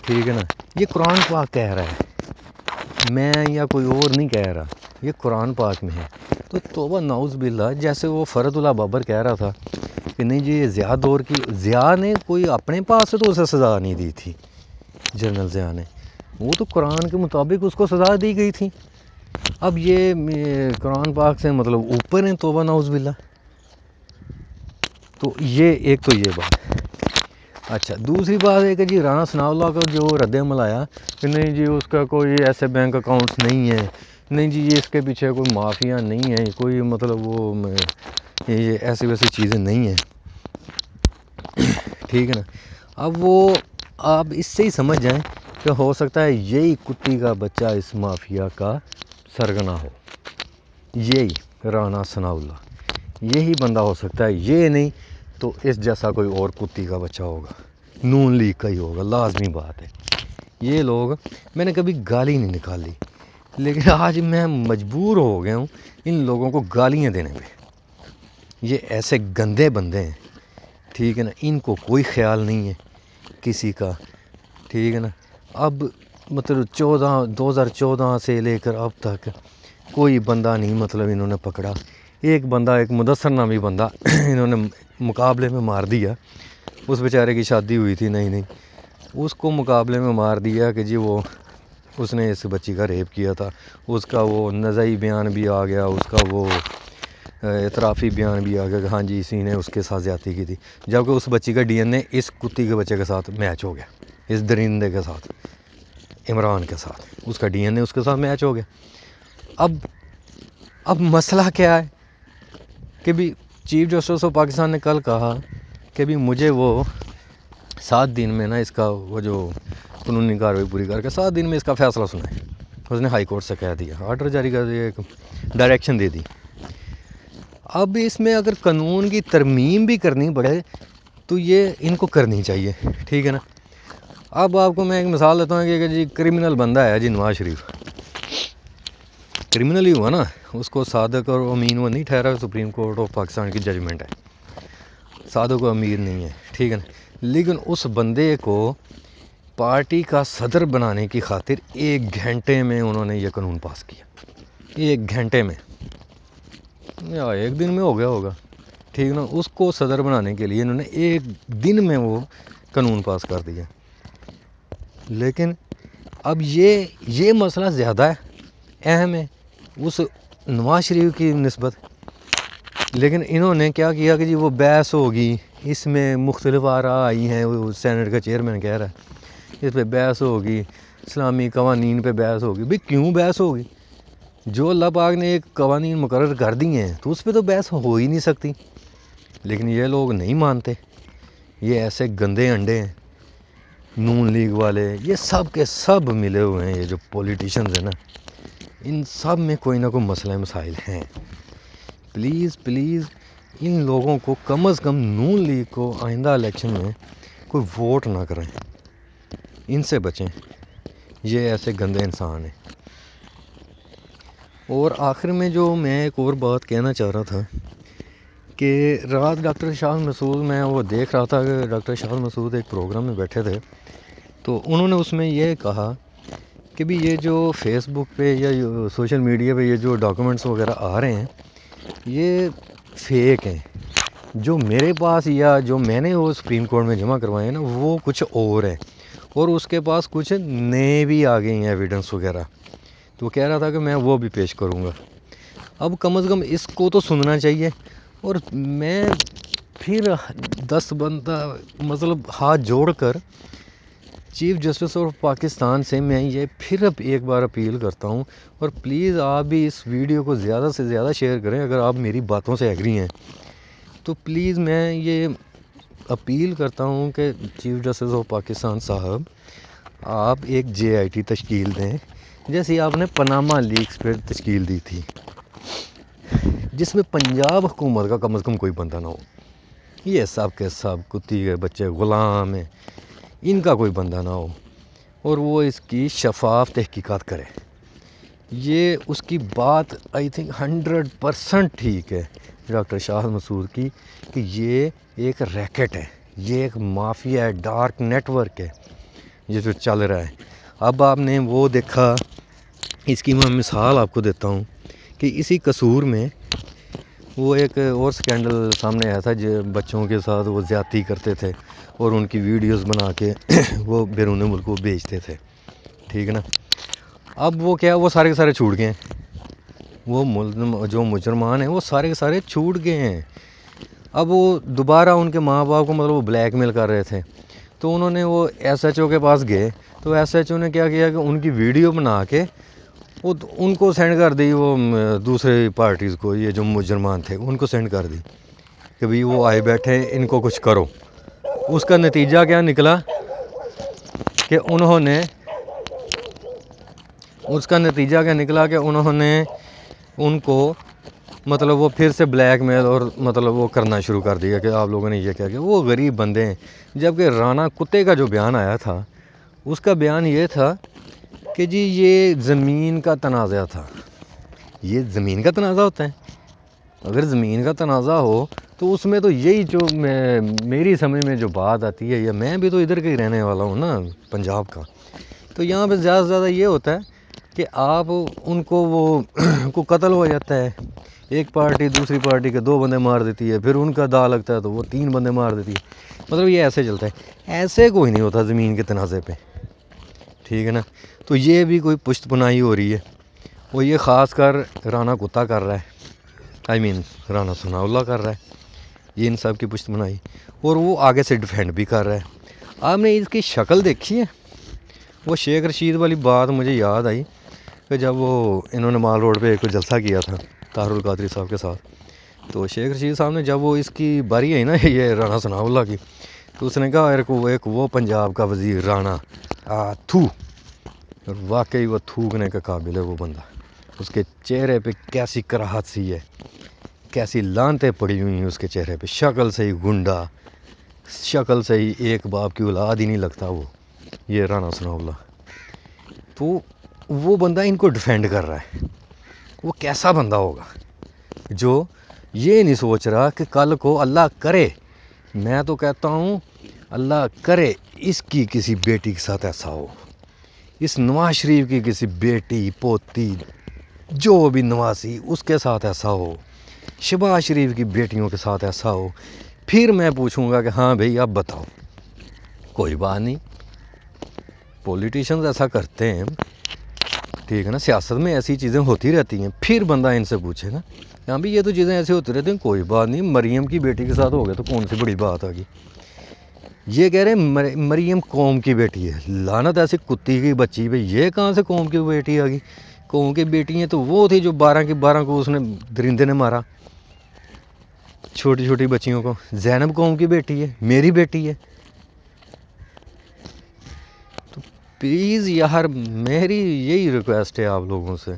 ٹھیک ہے نا. یہ قرآن پاک کہہ رہا ہے، میں یا کوئی اور نہیں کہہ رہا، یہ قرآن پاک میں ہے. تو توبہ نعوذ باللہ. جیسے وہ فرد اللہ بابر کہہ رہا تھا کہ نہیں جی یہ ضیاء دور کی، ضیاء نے کوئی اپنے پاس سے تو اسے سزا نہیں دی تھی. جنرل ضیاء نے، وہ تو قرآن کے مطابق اس کو سزا دی گئی تھی. اب یہ قرآن پاک سے مطلب اوپر ہیں، توبہ نعوذ باللہ. تو یہ ایک تو یہ بات. اچھا، دوسری بات ہے کہ جی رانا ثناء اللہ کا جو رد عمل آیا کہ نہیں جی اس کا کوئی ایسے بینک اکاؤنٹس نہیں ہے، نہیں جی یہ اس کے پیچھے کوئی مافیا نہیں ہے، کوئی مطلب وہ یہ ایسی ویسی چیزیں نہیں ہیں. ٹھیک ہے نا. اب وہ آپ اس سے ہی سمجھ جائیں کہ ہو سکتا ہے یہی کتی کا بچہ اس مافیا کا سرغنہ ہو، یہی رانا ثناء اللہ، یہی بندہ ہو سکتا ہے. یہ نہیں تو اس جیسا کوئی اور کتی کا بچہ ہوگا، نون لیگ کا ہی ہوگا، لازمی بات ہے. یہ لوگ، میں نے کبھی گالی نہیں نکالی، لیکن آج میں مجبور ہو گیا ہوں ان لوگوں کو گالیاں دینے پہ. یہ ایسے گندے بندے ہیں، ٹھیک ہے نا. ان کو کوئی خیال نہیں ہے کسی کا، ٹھیک ہے نا. اب مطلب 2014 سے لے کر اب تک کوئی بندہ نہیں مطلب انہوں نے پکڑا. ایک بندہ، ایک مدثر نامی بندہ انہوں نے مقابلے میں مار دیا. اس بیچارے کی شادی ہوئی تھی، نہیں اس کو مقابلے میں مار دیا کہ جی وہ اس نے اس بچی کا ریپ کیا تھا. اس کا وہ نزعی بیان بھی آ گیا، اس کا وہ اعترافی بیان بھی آ گیا کہ ہاں جی اسی نے اس کے ساتھ زیادتی کی تھی. جبکہ اس بچی کا DNA اس کتی کے بچے کے ساتھ میچ ہو گیا، اس درندے کے ساتھ، عمران کے ساتھ اس کا DNA اس کے ساتھ میچ ہو گیا. اب مسئلہ کیا ہے کہ بھی چیف جسٹس آف پاکستان نے کل کہا کہ بھی مجھے وہ 7 دن میں نا اس کا وہ جو قانونی کارروائی پوری کر کے 7 دن میں اس کا فیصلہ سنائے. اس نے ہائی کورٹ سے کہہ دیا، آرڈر جاری کر دیا، ایک ڈائریکشن دے دی. اب اس میں اگر قانون کی ترمیم بھی کرنی پڑے تو یہ ان کو کرنی چاہیے، ٹھیک ہے نا. اب آپ کو میں ایک مثال دیتا ہوں کہ جی کرمنل بندہ ہے جی نواز شریف، کرمنل ہی ہوا نا. اس کو صادق اور امین وہ نہیں ٹھہرا، سپریم کورٹ آف پاکستان کی ججمنٹ ہے، صادق و امین نہیں ہے، ٹھیک ہے نا. لیکن اس بندے کو پارٹی کا صدر بنانے کی خاطر 1 گھنٹے میں انہوں نے یہ قانون پاس کیا. 1 گھنٹے میں یا 1 دن میں ہو گیا ہوگا، ٹھیک نا. اس کو صدر بنانے کے لیے انہوں نے 1 دن میں وہ قانون پاس کر دیا. لیکن اب یہ مسئلہ زیادہ اہم ہے اس نواز شریف کی نسبت. لیکن انہوں نے کیا کیا کہ جی وہ بحث ہوگی، اس میں مختلف آراء آئی ہیں. وہ سینٹ کا چیئرمین کہہ رہا ہے اس پہ بحث ہوگی، اسلامی قوانین پہ بحث ہوگی. بھئی کیوں بحث ہوگی؟ جو اللہ پاک نے ایک قوانین مقرر کر دیے ہیں تو اس پہ تو بحث ہو ہی نہیں سکتی. لیکن یہ لوگ نہیں مانتے. یہ ایسے گندے انڈے ہیں نون لیگ والے، یہ سب کے سب ملے ہوئے ہیں. یہ جو پولیٹیشنز ہیں نا، ان سب میں کوئی نہ کوئی مسائل ہیں. پلیز ان لوگوں کو کم از کم نون لیگ کو آئندہ الیکشن میں کوئی ووٹ نہ کریں، ان سے بچیں. یہ ایسے گندے انسان ہیں. اور آخر میں جو میں ایک اور بات کہنا چاہ رہا تھا کہ رات ڈاکٹر شاہ مسعود، میں وہ دیکھ رہا تھا کہ ڈاکٹر شاہ مسعود ایک پروگرام میں بیٹھے تھے، تو انہوں نے اس میں یہ کہا کہ بھی یہ جو فیس بک پہ یا سوشل میڈیا پہ یہ جو ڈاکومنٹس وغیرہ آ رہے ہیں یہ فیک ہیں. جو میرے پاس یا جو میں نے وہ سپریم کورٹ میں جمع کروائے ہیں نا وہ کچھ اور ہے، اور اس کے پاس کچھ نئے بھی آ گئے ہیں ایویڈنس وغیرہ. تو وہ کہہ رہا تھا کہ میں وہ بھی پیش کروں گا. اب کم از کم اس کو تو سننا چاہیے. اور میں پھر 10 بندہ مطلب ہاتھ جوڑ کر چیف جسٹس آف پاکستان سے میں یہ پھر اب ایک بار اپیل کرتا ہوں، اور پلیز آپ بھی اس ویڈیو کو زیادہ سے زیادہ شیئر کریں. اگر آپ میری باتوں سے ایگری ہیں تو پلیز میں یہ اپیل کرتا ہوں کہ چیف جسٹس آف پاکستان صاحب آپ ایک JIT تشکیل دیں، جیسے آپ نے پاناما لیکس پہ تشکیل دی تھی، جس میں پنجاب حکومت کا کم از کم کوئی بندہ نہ ہو. یہ سب کے سب کتی کے بچے غلام ہیں، ان کا کوئی بندہ نہ ہو، اور وہ اس کی شفاف تحقیقات کرے. یہ اس کی بات آئی تھنک 100% ٹھیک ہے ڈاکٹر شاہ مسعود کی کہ یہ ایک ریکٹ ہے، یہ ایک مافیا ہے، ڈارک نیٹ ورک ہے. یہ جو چل رہا ہے. اب آپ نے وہ دیکھا، اس کی میں مثال آپ کو دیتا ہوں کہ اسی قصور میں وہ ایک اور سکینڈل سامنے آیا تھا، جو بچوں کے ساتھ وہ زیادتی کرتے تھے اور ان کی ویڈیوز بنا کے وہ بیرون ملک کو بیچتے تھے. ٹھیک ہے نا. اب وہ کیا، وہ سارے کے سارے چھوٹ گئے ہیں. وہ جو مجرمان ہیں وہ سارے کے سارے چھوٹ گئے ہیں. اب وہ دوبارہ ان کے ماں باپ کو مطلب وہ بلیک میل کر رہے تھے، تو انہوں نے وہ ایس ایچ او کے پاس گئے. تو ایس ایچ او نے کیا کیا کہ ان کی ویڈیو بنا کے وہ ان کو سینڈ کر دی، وہ دوسرے پارٹیز کو، یہ جو مجرمان تھے ان کو سینڈ کر دی کہ بھئی وہ آئے بیٹھے، ان کو کچھ کرو. اس کا نتیجہ کیا نکلا کہ انہوں نے ان کو مطلب وہ پھر سے بلیک میل اور مطلب وہ کرنا شروع کر دیا کہ آپ لوگوں نے یہ کیا کہ وہ غریب بندے ہیں. جبکہ رانا کتے کا جو بیان آیا تھا، اس کا بیان یہ تھا کہ جی یہ زمین کا تنازع تھا. یہ زمین کا تنازع ہوتا ہے؟ اگر زمین کا تنازع ہو تو اس میں تو یہی جو میری سمجھ میں جو بات آتی ہے، یا میں بھی تو ادھر کا ہی رہنے والا ہوں نا، پنجاب کا، تو یہاں پہ زیادہ سے زیادہ یہ ہوتا ہے کہ آپ ان کو وہ کو قتل ہو جاتا ہے. ایک پارٹی دوسری پارٹی کے 2 بندے مار دیتی ہے، پھر ان کا داغ لگتا ہے تو وہ 3 بندے مار دیتی ہے. مطلب یہ ایسے چلتا ہے. ایسے کوئی نہیں ہوتا زمین کے تنازع پہ. ٹھیک ہے نا. تو یہ بھی کوئی پشت پناہی ہو رہی ہے. وہ یہ خاص کر رانا کتا کر رہا ہے، رانا ثناء اللہ کر رہا ہے، یہ ان سب کی پشت پناہی. اور وہ آگے سے ڈیفینڈ بھی کر رہا ہے. آپ نے اس کی شکل دیکھی ہے؟ وہ شیخ رشید والی بات مجھے یاد آئی کہ جب وہ انہوں نے مال روڈ پہ ایک جلسہ کیا تھا طاہر القادری صاحب کے ساتھ، تو شیخ رشید صاحب نے جب وہ اس کی باری آئی نا یہ رانا ثناء اللہ کی، تو اس نے کہا ایک وہ پنجاب کا وزیر رانا تھو. اور واقعی وہ تھوکنے کا قابل ہے وہ بندہ. اس کے چہرے پہ کیسی کراہت سی ہے، کیسی لانتیں پڑی ہوئی ہیں اس کے چہرے پہ. شکل سے ہی گنڈا، شکل سے ہی ایک باپ کی اولاد ہی نہیں لگتا وہ، یہ رانا ثناء اللہ. تو وہ بندہ ان کو ڈیفینڈ کر رہا ہے. وہ کیسا بندہ ہوگا جو یہ نہیں سوچ رہا کہ کل کو اللہ کرے، میں تو کہتا ہوں اللہ کرے اس کی کسی بیٹی کے ساتھ ایسا ہو، اس نواز شریف کی کسی بیٹی پوتی جو بھی نواسی اس کے ساتھ ایسا ہو، شہباز شریف کی بیٹیوں کے ساتھ ایسا ہو. پھر میں پوچھوں گا کہ ہاں بھئی اب بتاؤ. کوئی بات نہیں، پولیٹیشنز ایسا کرتے ہیں، ٹھیک ہے نا، سیاست میں ایسی چیزیں ہوتی رہتی ہیں. پھر بندہ ان سے پوچھے گا ہاں بھی یہ تو چیزیں ایسی ہوتی رہتی ہیں، کوئی بات نہیں. مریم کی بیٹی کے ساتھ ہو گیا تو کون سی بڑی بات آ گئی. یہ کہہ رہے ہیں مریم قوم کی بیٹی ہے. لعنت ایسی کتی کی بچی پہ، یہ کہاں سے قوم کی بیٹی آ گئی؟ قوم کی بیٹی ہیں تو وہ تھی جو 12 کی 12 کو اس نے درندے نے مارا، چھوٹی چھوٹی بچیوں کو. زینب قوم کی بیٹی ہے، میری بیٹی ہے. تو پلیز یار میری یہی ریکویسٹ ہے آپ لوگوں سے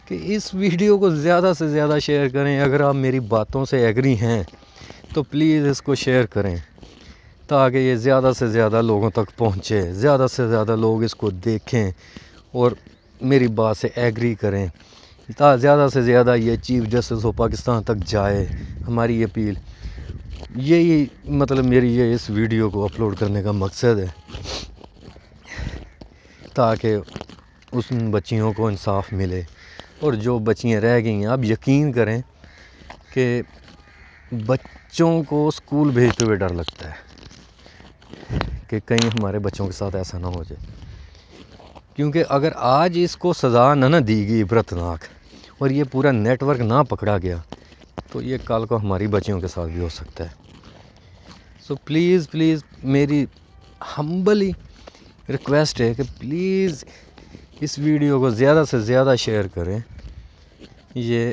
کہ اس ویڈیو کو زیادہ سے زیادہ شیئر کریں. اگر آپ میری باتوں سے ایگری ہیں تو پلیز اس کو شیئر کریں تاکہ یہ زیادہ سے زیادہ لوگوں تک پہنچے، زیادہ سے زیادہ لوگ اس کو دیکھیں اور میری بات سے ایگری کریں، زیادہ سے زیادہ یہ چیف جسٹس آف پاکستان تک جائے. ہماری اپیل یہی، مطلب میری یہ اس ویڈیو کو اپلوڈ کرنے کا مقصد ہے تاکہ اس بچیوں کو انصاف ملے. اور جو بچیاں رہ گئی ہیں، آپ یقین کریں کہ بچوں کو اسکول بھیجتے ہوئے ڈر لگتا ہے کہ کہیں ہمارے بچوں کے ساتھ ایسا نہ ہو جائے. کیونکہ اگر آج اس کو سزا نہ دی گئی عبرتناک، اور یہ پورا نیٹ ورک نہ پکڑا گیا، تو یہ کل کو ہماری بچیوں کے ساتھ بھی ہو سکتا ہے. سو پلیز میری ہمبلی ریکویسٹ ہے کہ پلیز اس ویڈیو کو زیادہ سے زیادہ شیئر کریں. یہ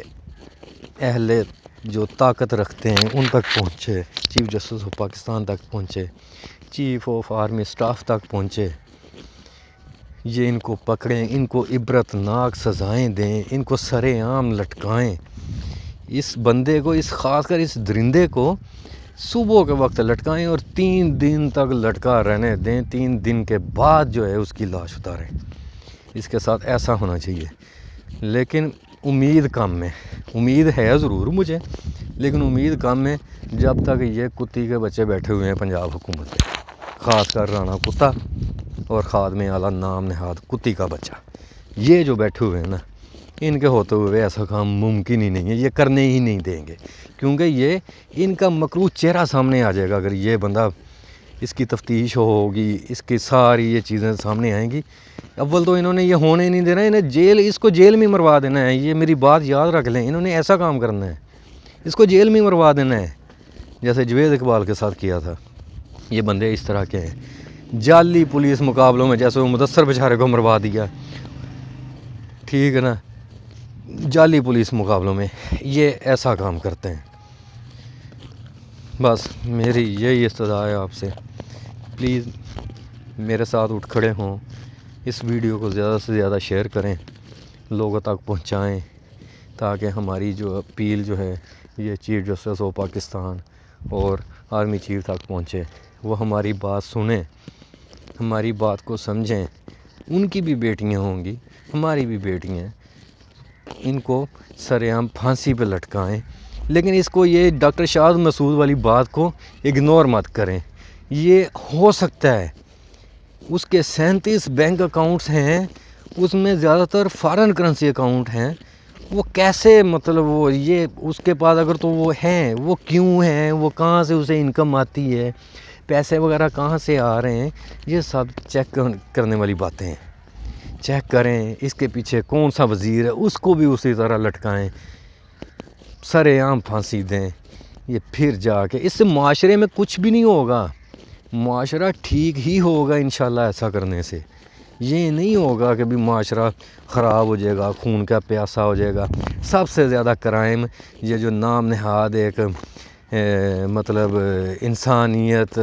اہل جو طاقت رکھتے ہیں ان تک پہنچے، چیف جسٹس آف پاکستان تک پہنچے، چیف آف آرمی اسٹاف تک پہنچے. یہ ان کو پکڑیں، ان کو عبرتناک سزائیں دیں، ان کو سر عام لٹکائیں. اس بندے کو، اس خاص کر اس درندے کو صبح کے وقت لٹکائیں اور 3 دن تک لٹکا رہنے دیں. 3 دن کے بعد جو ہے اس کی لاش اتاریں. اس کے ساتھ ایسا ہونا چاہیے. لیکن امید کم ہے، امید ہے ضرور مجھے، لیکن امید کم ہے جب تک یہ کتی کے بچے بیٹھے ہوئے ہیں پنجاب حکومت پہ، خاص کر رانا کتا اور خادم اعلیٰ نام نہاد کتی کا بچہ، یہ جو بیٹھے ہوئے ہیں نا، ان کے ہوتے ہوئے ایسا کام ممکن ہی نہیں ہے، یہ کرنے ہی نہیں دیں گے، کیونکہ یہ ان کا مکروہ چہرہ سامنے آ جائے گا اگر یہ بندہ، اس کی تفتیش ہوگی، اس کی ساری یہ چیزیں سامنے آئیں گی۔ اول تو انہوں نے یہ ہونے نہیں دینا، انہیں اس کو جیل میں مروا دینا ہے، یہ میری بات یاد رکھ لیں، انہوں نے ایسا کام کرنا ہے، اس کو جیل میں مروا دینا ہے، جیسے جوید اقبال کے ساتھ کیا تھا۔ یہ بندے اس طرح کے ہیں، جعلی پولیس مقابلوں میں جیسے وہ مدثر بیچارے کو مروا دیا، ٹھیک ہے نا، جعلی پولیس مقابلوں میں یہ ایسا کام کرتے ہیں۔ بس میری یہی استدعا ہے آپ سے، پلیز میرے ساتھ اٹھ کھڑے ہوں، اس ویڈیو کو زیادہ سے زیادہ شیئر کریں، لوگوں تک پہنچائیں، تاکہ ہماری جو اپیل جو ہے یہ چیف جسٹس آف پاکستان اور آرمی چیف تک پہنچے، وہ ہماری بات سنیں، ہماری بات کو سمجھیں۔ ان کی بھی بیٹیاں ہوں گی، ہماری بھی بیٹیاں ہیں، ان کو سرعام پھانسی پہ لٹکائیں، لیکن اس کو یہ ڈاکٹر شاہد مسعود والی بات کو اگنور مت کریں۔ یہ ہو سکتا ہے اس کے 37 بینک اکاؤنٹس ہیں، اس میں زیادہ تر فارن کرنسی اکاؤنٹ ہیں، وہ کیسے، مطلب وہ یہ اس کے پاس اگر تو وہ ہیں، وہ کیوں ہیں، وہ کہاں سے اسے انکم آتی ہے، پیسے وغیرہ کہاں سے آ رہے ہیں، یہ سب چیک کرنے والی باتیں ہیں۔ چیک کریں اس کے پیچھے کون سا وزیر ہے، اس کو بھی اسی طرح لٹکائیں، سر عام پھانسی دیں۔ یہ پھر جا کے اس سے معاشرے میں کچھ بھی نہیں ہوگا، معاشرہ ٹھیک ہی ہوگا انشاءاللہ ایسا کرنے سے۔ یہ نہیں ہوگا کہ بھی معاشرہ خراب ہو جائے گا، خون کا پیاسا ہو جائے گا۔ سب سے زیادہ کرائم یہ جو نام نہاد ایک مطلب انسانیت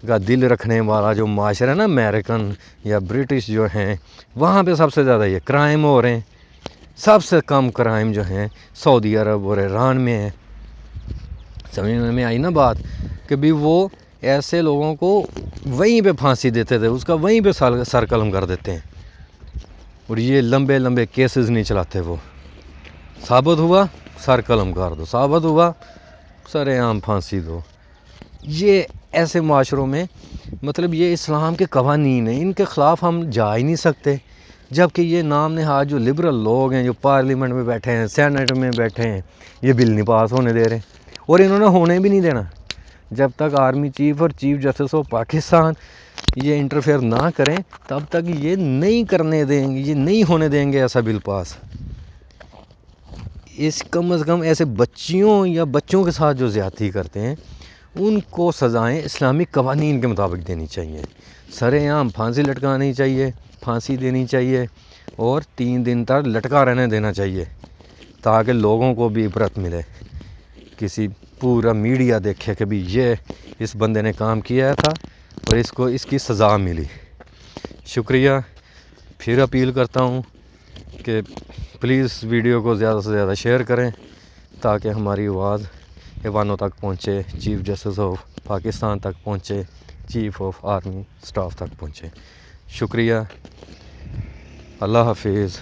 کا دل رکھنے والا جو معاشرہ ہے نا، امریکن یا برٹش جو ہیں، وہاں پہ سب سے زیادہ یہ کرائم ہو رہے ہیں۔ سب سے کم کرائم جو ہیں سعودی عرب اور ایران میں ہیں۔ سمجھ میں آئی نا بات، کہ بھی وہ ایسے لوگوں کو وہیں پہ پھانسی دیتے تھے، اس کا وہیں پہ سر قلم کر دیتے ہیں، اور یہ لمبے لمبے کیسز نہیں چلاتے۔ وہ ثابت ہوا سر قلم کر دو، ثابت ہوا سر عام پھانسی دو۔ یہ ایسے معاشروں میں مطلب یہ اسلام کے قوانین ہیں، ان کے خلاف ہم جا ہی نہیں سکتے، جبکہ یہ نام نہاد جو لبرل لوگ ہیں، جو پارلیمنٹ میں بیٹھے ہیں، سینٹ میں بیٹھے ہیں، یہ بل نہیں پاس ہونے دے رہے، اور انہوں نے ہونے بھی نہیں دینا۔ جب تک آرمی چیف اور چیف جسٹس آف پاکستان یہ انٹرفیئر نہ کریں، تب تک یہ نہیں کرنے دیں گے، یہ نہیں ہونے دیں گے ایسا بل پاس۔ اس کم از کم ایسے بچیوں یا بچوں کے ساتھ جو زیادتی کرتے ہیں، ان کو سزائیں اسلامی قوانین کے مطابق دینی چاہیے، سر عام پھانسی لٹکانی چاہیے، پھانسی دینی چاہیے، اور 3 دن تک لٹکا رہنے دینا چاہیے، تاکہ لوگوں کو بھی عبرت ملے، کسی پورا میڈیا دیکھے کہ بھی یہ اس بندے نے کام کیا تھا اور اس کو اس کی سزا ملی۔ شکریہ، پھر اپیل کرتا ہوں کہ پلیز ویڈیو کو زیادہ سے زیادہ شیئر کریں، تاکہ ہماری آواز ایوانوں تک پہنچے، چیف جسٹس آف پاکستان تک پہنچے، چیف آف آرمی اسٹاف تک پہنچے۔ شکریہ، اللہ حافظ۔